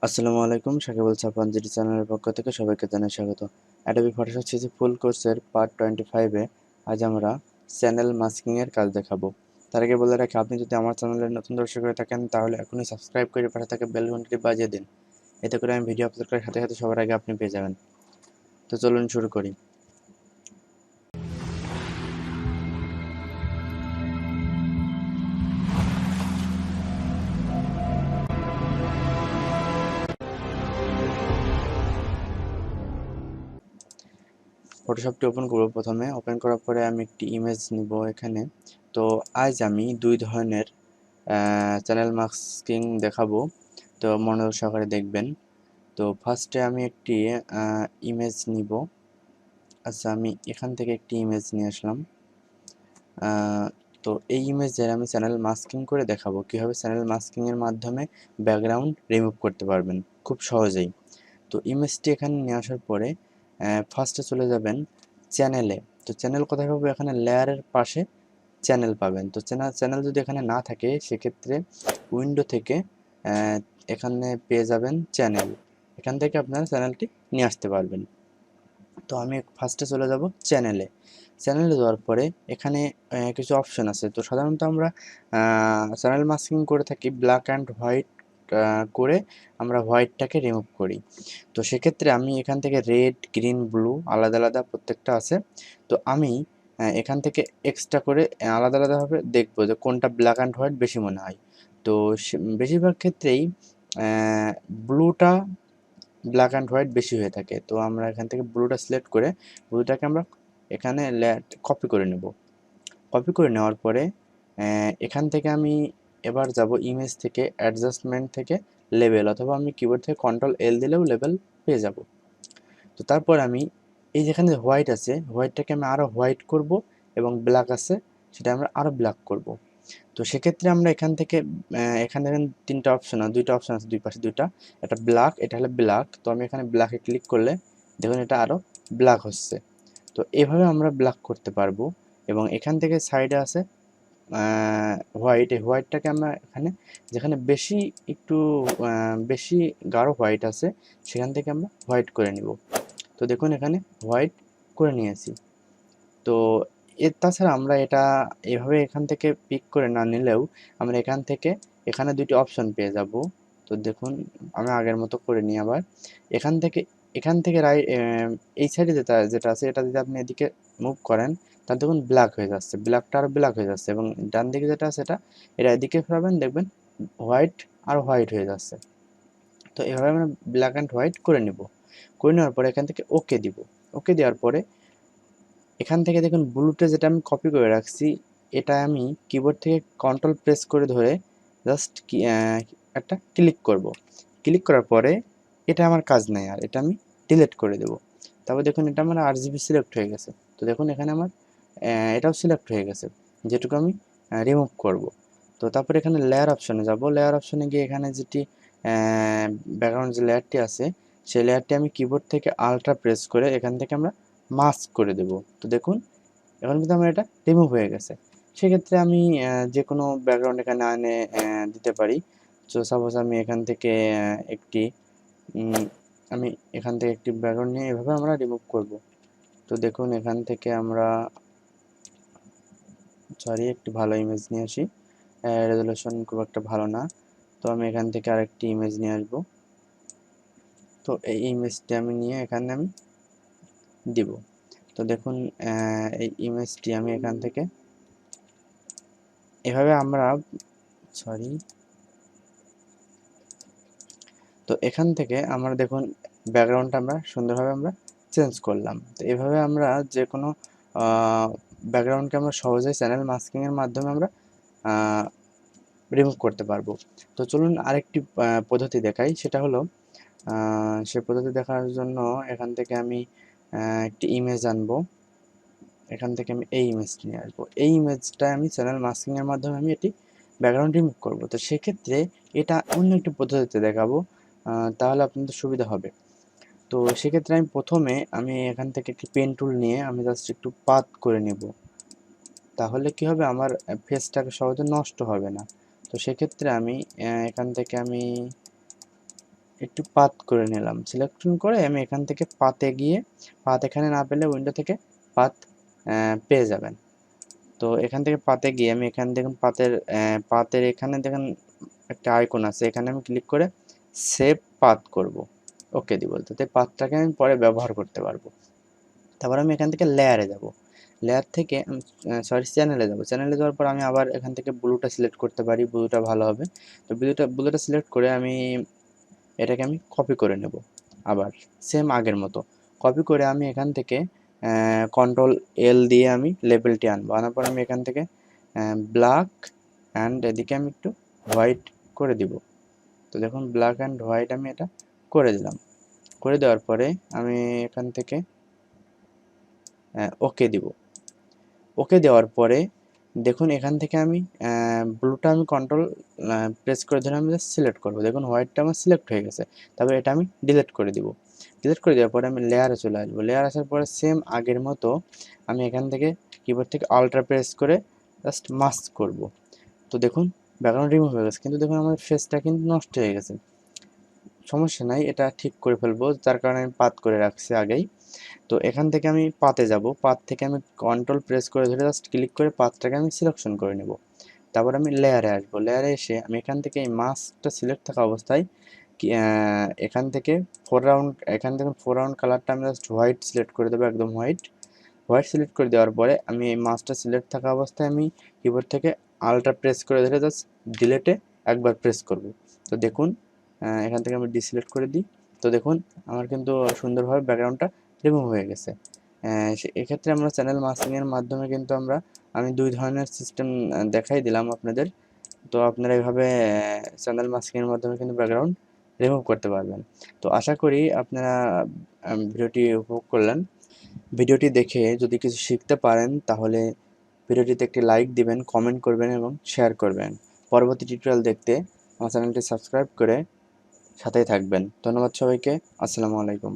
আসসালামু আলাইকুম, সাকিবুল সাফওয়ান জিডি চ্যানেলের পক্ষ থেকে সবাইকে জানাই স্বাগত। অ্যাডোবি ফটোশপ সিসি ফুল কোর্সের পার্ট 25-এ আজ আমরা চ্যানেল মাস্কিং এর কাজ দেখাবো। তার আগে বলে রাখি, আপনি যদি আমার চ্যানেলের নতুন দর্শক হয়ে থাকেন তাহলে এখনই সাবস্ক্রাইব করে পাশে থাকা বেল ঘন্টাটি বাজিয়ে দিন। এতে করে আমি ভিডিও আপলোড করার সাথে সাথে সবার আগে আপনি পেয়ে যাবেন। তো চলুন শুরু করি। ফটোশপটি ওপেন করব। প্রথমে ওপেন করার পরে আমি একটি ইমেজ নিব এখানে। তো আজ আমি দুই ধরনের চ্যানেল মাস্কিং দেখাবো, তো মনোযোগ সহকারে দেখবেন। তো ফার্স্টে আমি একটি ইমেজ নিব। আচ্ছা, আমি এখান থেকে একটি ইমেজ নিয়ে আসলাম। তো এই ইমেজের আমি চ্যানেল মাস্কিং করে দেখাবো কীভাবে চ্যানেল মাস্কিংয়ের মাধ্যমে ব্যাকগ্রাউন্ড রিমুভ করতে পারবেন খুব সহজেই। তো ইমেজটি এখানে নিয়ে আসার পরে ফার্স্টে চলে যাবেন চ্যানেলে। তো চ্যানেল কোথায় পাবো? এখানে লেয়ারের পাশে চ্যানেল পাবেন। তো চ্যানেল যদি এখানে না থাকে সেক্ষেত্রে উইন্ডো থেকে এখানে পেয়ে যাবেন চ্যানেল। এখান থেকে আপনারা চ্যানেলটি নিয়ে আসতে পারবেন। তো আমি ফার্স্টে চলে যাব চ্যানেলে। চ্যানেলে যাওয়ার পরে এখানে কিছু অপশন আছে। তো সাধারণত আমরা চ্যানেল মাস্কিং করে থাকি ব্ল্যাক অ্যান্ড হোয়াইট করে আমরা হোয়াইটটাকে রিমুভ করি। তো সেক্ষেত্রে আমি এখান থেকে রেড, গ্রিন, ব্লু আলাদা আলাদা প্রত্যেকটা আছে। তো আমি এখান থেকে এক্সট্রা করে আলাদা আলাদাভাবে দেখবো যে কোনটা ব্ল্যাক অ্যান্ড হোয়াইট বেশি মনে হয়। তো বেশিরভাগ ক্ষেত্রেই ব্লুটা ব্ল্যাক অ্যান্ড হোয়াইট বেশি হয়ে থাকে। তো আমরা এখান থেকে ব্লুটা সিলেক্ট করে ব্লুটাকে আমরা এখানে কপি করে নেব। কপি করে নেওয়ার পরে এখান থেকে আমি এবার যাব ইমেজ থেকে অ্যাডজাস্টমেন্ট থেকে লেভেল, অথবা আমি কিবোর্ড থেকে কন্ট্রোল এল দিলেও লেভেল পেয়ে যাব। তো তারপর আমি এই যেখানে হোয়াইট আছে হোয়াইটটাকে আমি আরও হোয়াইট করব, এবং ব্ল্যাক আছে সেটা আমরা আরও ব্ল্যাক করব। তো সেক্ষেত্রে আমরা এখান থেকে এখানে তিনটা অপশন আছে, দুইটা অপশন আছে দুই পাশে দুইটা, এটা ব্ল্যাক, এটা হলো ব্ল্যাক। তো আমি এখানে ব্ল্যাকে ক্লিক করলে দেখুন এটা আরও ব্ল্যাক হচ্ছে। তো এভাবে আমরা ব্ল্যাক করতে পারবো। এবং এখান থেকে সাইডে আছে হোয়াইট, এই হোয়াইটটাকে আমরা এখানে যেখানে বেশি একটু বেশি গাঢ় হোয়াইট আছে সেখান থেকে আমরা হোয়াইট করে নিব। তো দেখুন এখানে হোয়াইট করে নিয়েছি। তো তাছাড়া আমরা এটা এভাবে এখান থেকে পিক করে না নিলেও আমরা এখান থেকে এখানে দুটি অপশন পেয়ে যাব। তো দেখুন আমি আগের মতো করে নিই আবার। এখান থেকে এই সাইডে যেটা যেটা আছে এটা যদি আপনি এদিকে মুভ করেন তাহলে দেখুন ব্ল্যাক হয়ে যাচ্ছে, ব্ল্যাকটা আরও ব্ল্যাক হয়ে যাচ্ছে। এবং ডান দিকে যেটা আছে এটা এদিকে ফেরাবেন, দেখবেন হোয়াইট আর হোয়াইট হয়ে যাচ্ছে। তো এভাবে আমরা ব্ল্যাক অ্যান্ড হোয়াইট করে নেব। করে নেওয়ার পরে এখান থেকে ওকে দিব। ওকে দেওয়ার পরে এখান থেকে দেখুন ব্লুটা যেটা আমি কপি করে রাখছি এটা আমি কিবোর্ড থেকে কন্ট্রোল প্রেস করে ধরে জাস্ট একটা ক্লিক করব। ক্লিক করার পরে এটা আমার কাজ নেই, আর এটা আমি ডিলিট করে দেব। তারপর দেখুন এটা আমার আরজিবি সিলেক্ট হয়ে গেছে। তো দেখুন এখানে আমার এটাও সিলেক্ট হয়ে গেছে যেটুকু আমি রিমুভ করব। তো তারপর এখানে লেয়ার অপশনে যাব। লেয়ার অপশনে গিয়ে এখানে যেটি ব্যাকগ্রাউন্ড যে লেয়ারটি আছে সেই লেয়ারটি আমি কিবোর্ড থেকে আল্ট্রা প্রেস করে এখান থেকে আমরা মাস্ক করে দেব। তো দেখুন এখন কিন্তু আমার এটা রিমুভ হয়ে গেছে। সেক্ষেত্রে আমি যে কোনো ব্যাকগ্রাউন্ড এখানে আনে দিতে পারি। তো সাপোজ আমি এখান থেকে একটি আমি এখান থেকে একটি ব্যাকগ্রাউন্ড নিয়ে এভাবে আমরা রিমুভ করব। তো দেখুন এখান থেকে আমরা একটি ভালো ইমেজ নিয়ে আসি। রেজলিউশন খুব একটা ভালো না। তো আমি এখান থেকে আরেকটি ইমেজ নিয়ে আসব। তো এই ইমেজটি আমি নিয়ে এখানে আমি দিব। তো দেখুন এই ইমেজটি আমি এখান থেকে এভাবে আমরা তো এখান থেকে আমরা দেখুন ব্যাকগ্রাউন্ডটা আমরা সুন্দরভাবে আমরা চেঞ্জ করলাম। তো এভাবে আমরা যে কোনো ব্যাকগ্রাউন্ডকে আমরা সহজেই চ্যানেল মাস্কিংয়ের মাধ্যমে আমরা রিমুভ করতে পারবো। তো চলুন আরেকটি পদ্ধতি দেখাই, সেটা হলো সে পদ্ধতি দেখার জন্য এখান থেকে আমি একটি ইমেজ আনবো। এখান থেকে আমি এই ইমেজটি নিয়ে আসবো। এই ইমেজটা আমি চ্যানেল মাস্কিংয়ের মাধ্যমে আমি এটি ব্যাকগ্রাউন্ড রিমুভ করবো। তো সেক্ষেত্রে এটা অন্য একটি পদ্ধতিতে দেখাবো, তাহলে আপনাদের সুবিধা হবে। তো সেক্ষেত্রে আমি প্রথমে এখান থেকে একটি পেন টুল নিয়ে আমি জাস্ট একটু পাত করে নেব। তাহলে কি হবে, আমার ফেসটাকে সহজে নষ্ট হবে না। তো সেক্ষেত্রে আমি এখান থেকে আমি একটু পাত করে নিলাম। সিলেকশন করে আমি এখান থেকে পাতে গিয়ে, পাত এখানে না পেলে উইন্ডো থেকে পাত পেয়ে যাবেন। তো এখান থেকে পাতে গিয়ে আমি এখানে দেখুন পাতের এখানে দেখেন একটা আইকন আছে, এখানে আমি ক্লিক করে সেভ পাত করব, ওকে দিব। তাতে পাতটাকে আমি পরে ব্যবহার করতে পারবো। তারপর আমি এখান থেকে লেয়ারে যাব, লেয়ার থেকে চ্যানেলে যাব, চ্যানেলে যাওয়ার পর আমি আবার এখান থেকে ব্লুটা সিলেক্ট করতে পারি, ব্লুটা ভালো হবে। তো ব্লুটা সিলেক্ট করে এটাকে আমি কপি করে নেব, আবার সেম আগের মতো কপি করে আমি এখান থেকে কন্ট্রোল এল দিয়ে আমি লেবেলটি আনবো, আনার পর আমি এখান থেকে ব্ল্যাক অ্যান্ড এদিকে আমি একটু হোয়াইট করে দিব। তো দেখুন ব্ল্যাক অ্যান্ড হোয়াইট আমি এটা করে দিলাম। করে দেওয়ার পরে আমি এখান থেকে ওকে দিব। ওকে দেওয়ার পরে দেখুন এখান থেকে আমি ব্লুটা আমি কন্ট্রোল প্রেস করে ধরে আমি জাস্ট সিলেক্ট করবো, দেখুন হোয়াইটটা আমার সিলেক্ট হয়ে গেছে। তারপরে এটা আমি ডিলিট করে দিব। ডিলিট করে দেওয়ার পরে আমি লেয়ারে চলে আসবো, লেয়ার আসার পরে সেম আগের মতো আমি এখান থেকে কিবোর্ড থেকে আল্ট্রা প্রেস করে জাস্ট মাস্ক করব। তো দেখুন ব্যাকগ্রাউন্ড রিমুভ হয়ে গেছে, কিন্তু দেখুন আমার ফেসটা কিন্তু নষ্ট হয়ে গেছে। সমস্যা নাই, এটা ঠিক করে ফেলবো, যার কারণে আমি পাত করে রাখছি আগেই। তো এখান থেকে আমি পাতে যাব, পাত থেকে আমি কন্ট্রোল প্রেস করে ধরে জাস্ট ক্লিক করে পাতটাকে আমি সিলেকশন করে নেব। তারপর আমি লেয়ারে আসবো, লেয়ারে এসে আমি এখান থেকে এই মাস্কটা সিলেক্ট থাকা অবস্থায় এখান থেকে ফোর রাউন্ড কালারটা আমি জাস্ট হোয়াইট সিলেক্ট করে দেবো, একদম হোয়াইট। হোয়াইট সিলেক্ট করে দেওয়ার পরে আমি এই মাস্কটা সিলেক্ট থাকা অবস্থায় আমি কিবোর্ড থেকে আল্ট্রা প্রেস করে ধরে জাস্ট ডিলেটে একবার প্রেস করব। তো দেখুন এখান থেকে আমি ডিসিলেক্ট করে দিই। তো দেখুন আমার কিন্তু সুন্দরভাবে ব্যাকগ্রাউন্ডটা রিমুভ হয়ে গেছে। এক্ষেত্রে আমরা চ্যানেল মাস্কিংয়ের মাধ্যমে কিন্তু আমি দুই ধরনের সিস্টেম দেখাই দিলাম আপনাদের। তো আপনারা এইভাবে চ্যানেল মাস্কিংয়ের মাধ্যমে কিন্তু ব্যাকগ্রাউন্ড রিমুভ করতে পারবেন। তো আশা করি আপনারা ভিডিওটি উপভোগ করলেন। ভিডিওটি দেখে যদি কিছু শিখতে পারেন তাহলে ভিডিওটিতে একটি লাইক দিবেন, কমেন্ট করবেন এবং শেয়ার করবেন। পরবর্তী টিউটোরিয়াল দেখতে আমার চ্যানেলটি সাবস্ক্রাইব করে সাথেই থাকবেন। ধন্যবাদ সবাইকে। আসসালামু আলাইকুম।